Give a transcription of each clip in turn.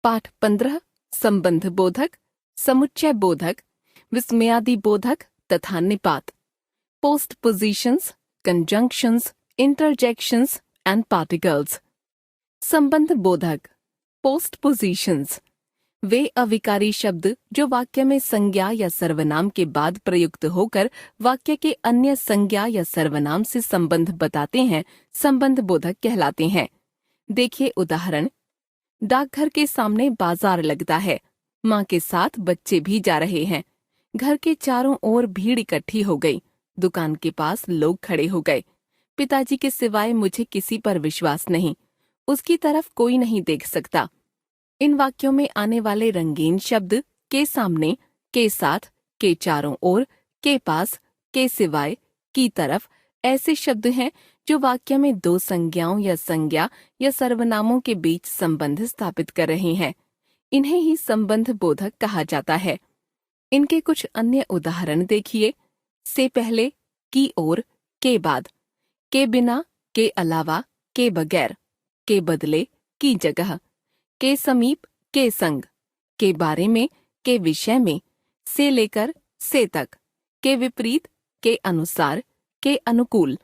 पाठ 15 संबंध बोधक, समुच्चय बोधक, विस्मयादि बोधक तथा निपात, post positions, conjunctions, interjections and particles. संबंध बोधक पोस्ट पोजिशंस वे अविकारी शब्द जो वाक्य में संज्ञा या सर्वनाम के बाद प्रयुक्त होकर वाक्य के अन्य संज्ञा या सर्वनाम से संबंध बताते हैं, संबंध बोधक कहलाते हैं। देखिए उदाहरण। डाकघर के सामने बाजार लगता है। माँ के साथ बच्चे भी जा रहे हैं। घर के चारों ओर भीड़ इकट्ठी हो गई। दुकान के पास लोग खड़े हो गए। पिताजी के सिवाय मुझे किसी पर विश्वास नहीं। उसकी तरफ कोई नहीं देख सकता। इन वाक्यों में आने वाले रंगीन शब्द के सामने, के साथ, के चारों ओर, के पास, के सिवाय, की तरफ ऐसे शब्द हैं जो वाक्य में दो संज्ञाओं या संज्ञा या सर्वनामों के बीच संबंध स्थापित कर रहे हैं। इन्हें ही संबंध बोधक कहा जाता है। इनके कुछ अन्य उदाहरण देखिए। से पहले, की ओर, के बाद, के बिना, के अलावा, के बगैर, के बदले, की जगह, के समीप, के संग, के बारे में, के विषय में, से लेकर, से तक, के विपरीत, के अनुसार, के अनुकूल।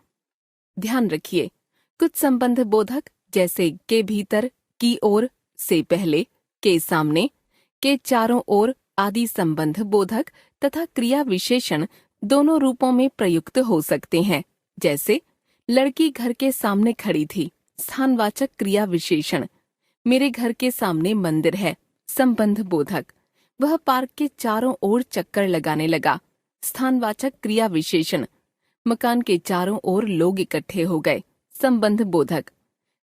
ध्यान रखिए, कुछ संबंध बोधक जैसे के भीतर, की ओर, से पहले, के सामने, के चारों ओर आदि संबंध बोधक तथा क्रिया विशेषण दोनों रूपों में प्रयुक्त हो सकते हैं। जैसे लड़की घर के सामने खड़ी थी, स्थानवाचक क्रिया विशेषण। मेरे घर के सामने मंदिर है, संबंध बोधक। वह पार्क के चारों ओर चक्कर लगाने लगा, स्थानवाचक क्रिया विशेषण। मकान के चारों ओर लोग इकट्ठे हो गए, संबंध बोधक।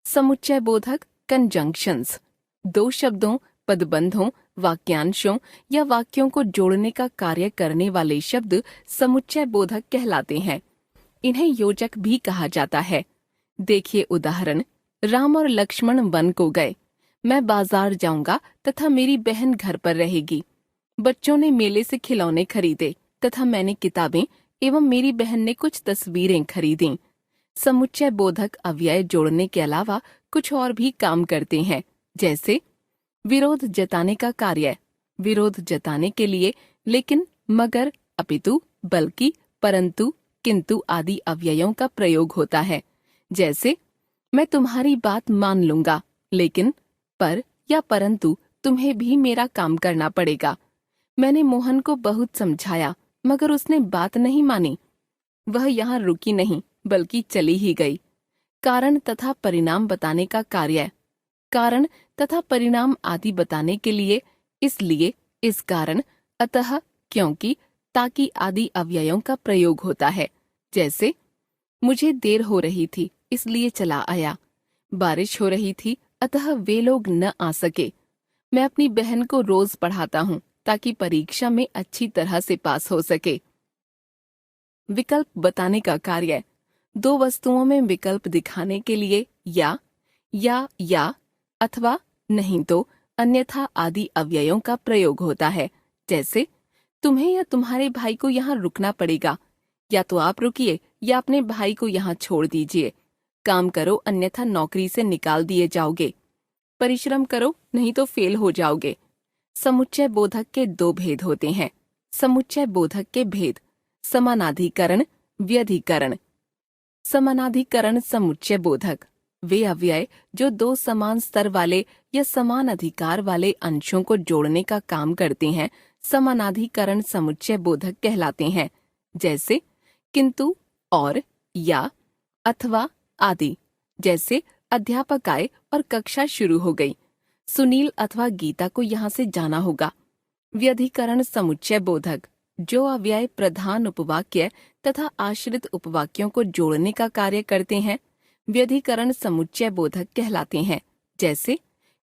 समुच्चय बोधक कंजंक्शंस दो शब्दों, पदबंधों, वाक्यांशों या वाक्यों को जोड़ने का कार्य करने वाले शब्द समुच्चय बोधक कहलाते हैं। इन्हें योजक भी कहा जाता है। देखिए उदाहरण। राम और लक्ष्मण वन को गए। मैं बाजार जाऊंगा तथा मेरी बहन घर पर रहेगी। बच्चों ने मेले से खिलौने खरीदे तथा मैंने किताबें एवं मेरी बहन ने कुछ तस्वीरें खरीदीं। समुच्चय बोधक अव्यय जोड़ने के अलावा कुछ और भी काम करते हैं। जैसे विरोध जताने का कार्य, विरोध जताने के लिए लेकिन, मगर, अपितु, बल्कि, परंतु, किंतु आदि अव्ययों का प्रयोग होता है। जैसे मैं तुम्हारी बात मान लूंगा, लेकिन, पर या परंतु तुम्हें भी मेरा काम करना पड़ेगा। मैंने मोहन को बहुत समझाया मगर उसने बात नहीं मानी। वह यहाँ रुकी नहीं बल्कि चली ही गई। कारण तथा परिणाम बताने का कार्य, कारण तथा परिणाम आदि बताने के लिए, इसलिए, इस कारण, अतः, क्योंकि, ताकि आदि अव्ययों का प्रयोग होता है। जैसे मुझे देर हो रही थी इसलिए चला आया। बारिश हो रही थी अतः वे लोग न आ सके। मैं अपनी बहन को रोज पढ़ाता हूँ ताकि परीक्षा में अच्छी तरह से पास हो सके। विकल्प बताने का कार्य, दो वस्तुओं में विकल्प दिखाने के लिए या अथवा नहीं तो अन्यथा आदि अव्ययों का प्रयोग होता है। जैसे तुम्हें या तुम्हारे भाई को यहाँ रुकना पड़ेगा, या तो आप रुकिए या अपने भाई को यहाँ छोड़ दीजिए। काम करो अन्यथा नौकरी से निकाल दिए जाओगे। परिश्रम करो नहीं तो फेल हो जाओगे। समुच्चय बोधक के दो भेद होते हैं। समुच्चय बोधक के भेद, समानाधिकरण, व्यधिकरण। समानाधिकरण समुच्चय बोधक वे अव्यय जो दो समान स्तर वाले या समान अधिकार वाले अंशों को जोड़ने का काम करते हैं, समानाधिकरण समुच्चय बोधक कहलाते हैं। जैसे किंतु, और, या, अथवा आदि। जैसे अध्यापक आए और कक्षा शुरू हो गई। सुनील अथवा गीता को यहाँ से जाना होगा। व्यधिकरण समुच्चय बोधक जो अव्यय प्रधान उपवाक्य तथा आश्रित उपवाक्यों को जोड़ने का कार्य करते हैं, व्यधिकरण समुच्चय बोधक कहलाते हैं। जैसे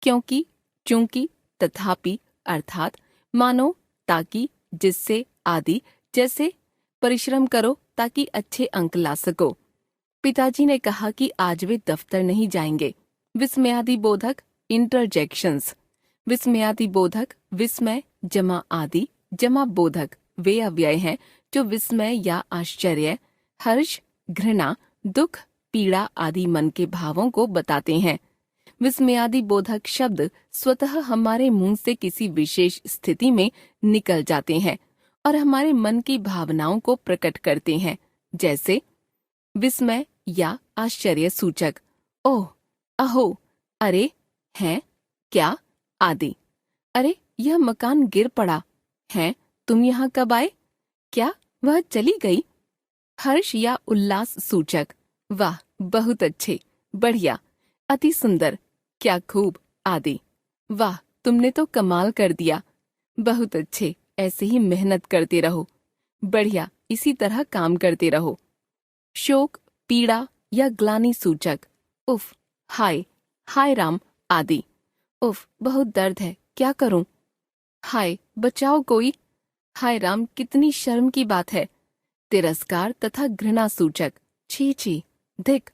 क्योंकि, चूंकि, तथापि, अर्थात, मानो, ताकि, जिससे आदि। जैसे परिश्रम करो ताकि अच्छे अंक ला सको। पिताजी ने कहा कि आज वे दफ्तर नहीं जाएंगे। विस्मयादि बोधक इंटरजेक्शंस विस्मयादि बोधक विस्मय जमा आदि जमा बोधक वे अव्यय हैं जो विस्मय या आश्चर्य, हर्ष, घृणा, दुख, पीड़ा आदि मन के भावों को बताते हैं। विस्मयादि बोधक शब्द स्वतः हमारे मुंह से किसी विशेष स्थिति में निकल जाते हैं और हमारे मन की भावनाओं को प्रकट करते हैं, जैसे विस्मय या आश्चर्य सूचक, ओह, अहो, अरे, हैं, क्या आदि। अरे, यह मकान गिर पड़ा है, तुम यहाँ कब आए? क्या वह चली गई? हर्ष या उल्लास सूचक, वाह, बहुत अच्छे, बढ़िया, अति सुंदर, क्या खूब आदि। वाह, तुमने तो कमाल कर दिया, बहुत अच्छे, ऐसे ही मेहनत करते रहो, बढ़िया, इसी तरह काम करते रहो। शोक, पीड़ा या ग्लानि सूचक, उफ, हाय, हाय राम आदि। उफ, बहुत दर्द है, क्या करूं? हाय, बचाओ कोई, हाय राम, कितनी शर्म की बात है। तिरस्कार तथा घृणा सूचक, छी छी, धिक,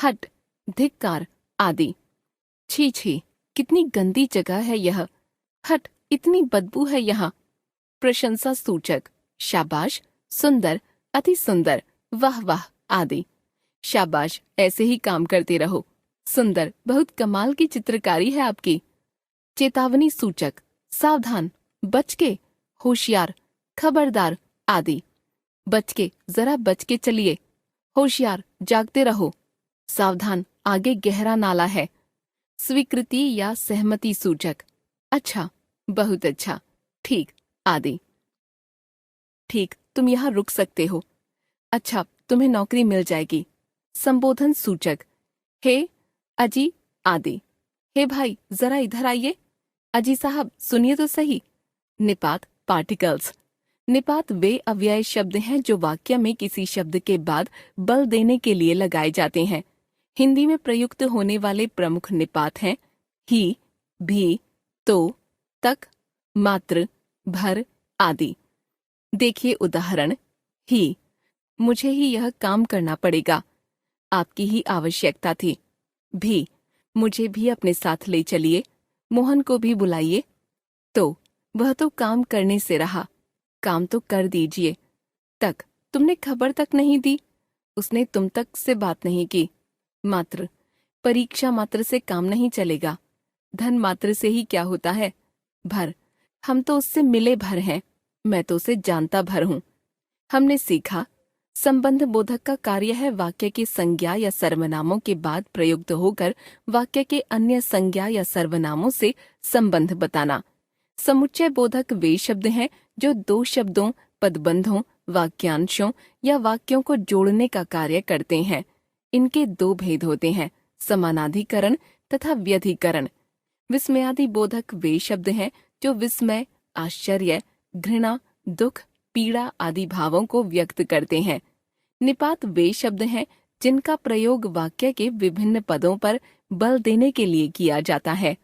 हट, धिक्कार आदि। छी छी, कितनी गंदी जगह है यह, हट, इतनी बदबू है यहाँ। प्रशंसा सूचक, शाबाश, सुंदर, अति सुंदर, वाह वाह आदि। शाबाश, ऐसे ही काम करते रहो, सुंदर, बहुत कमाल की चित्रकारी है आपकी। चेतावनी सूचक, सावधान, बच के, होशियार, खबरदार आदि। बच के, जरा बच के चलिए, होशियार, जागते रहो, सावधान, आगे गहरा नाला है। स्वीकृति या सहमति सूचक, अच्छा, बहुत अच्छा, ठीक आदि। ठीक, तुम यहाँ रुक सकते हो, अच्छा, तुम्हें नौकरी मिल जाएगी। संबोधन सूचक, हे अजी आदि। हे भाई, जरा इधर आइए, अजी साहब, सुनिए तो सही। निपात, पार्टिकल्स। निपात वे अव्यय शब्द हैं जो वाक्य में किसी शब्द के बाद बल देने के लिए लगाए जाते हैं। हिंदी में प्रयुक्त होने वाले प्रमुख निपात हैं ही, भी, तो, तक, मात्र, भर आदि। देखिए उदाहरण, ही, मुझे ही यह काम करना पड़ेगा, आपकी ही आवश्यकता थी। भी, मुझे भी अपने साथ ले चलिए, मोहन को भी बुलाइए। तो, वह तो काम करने से रहा, काम तो कर दीजिए। तक, तुमने खबर तक नहीं दी, उसने तुम तक से बात नहीं की। मात्र, परीक्षा मात्र से काम नहीं चलेगा, धन मात्र से ही क्या होता है। भर, हम तो उससे मिले भर हैं, मैं तो उसे जानता भर हूं। हमने सीखा, संबंध बोधक का कार्य है वाक्य के संज्ञा या सर्वनामों के बाद प्रयुक्त होकर वाक्य के अन्य संज्ञा या सर्वनामों से संबंध बताना। समुच्चय बोधक वे शब्द हैं जो दो शब्दों, पदबंधों, वाक्यांशों या वाक्यों को जोड़ने का कार्य करते हैं। इनके दो भेद होते हैं, समानाधिकरण तथा व्यधिकरण। विस्मयादि बोधक वे शब्द हैं जो विस्मय, आश्चर्य, घृणा, दुख, पीड़ा आदि भावों को व्यक्त करते हैं। निपात वे शब्द हैं जिनका प्रयोग वाक्य के विभिन्न पदों पर बल देने के लिए किया जाता है।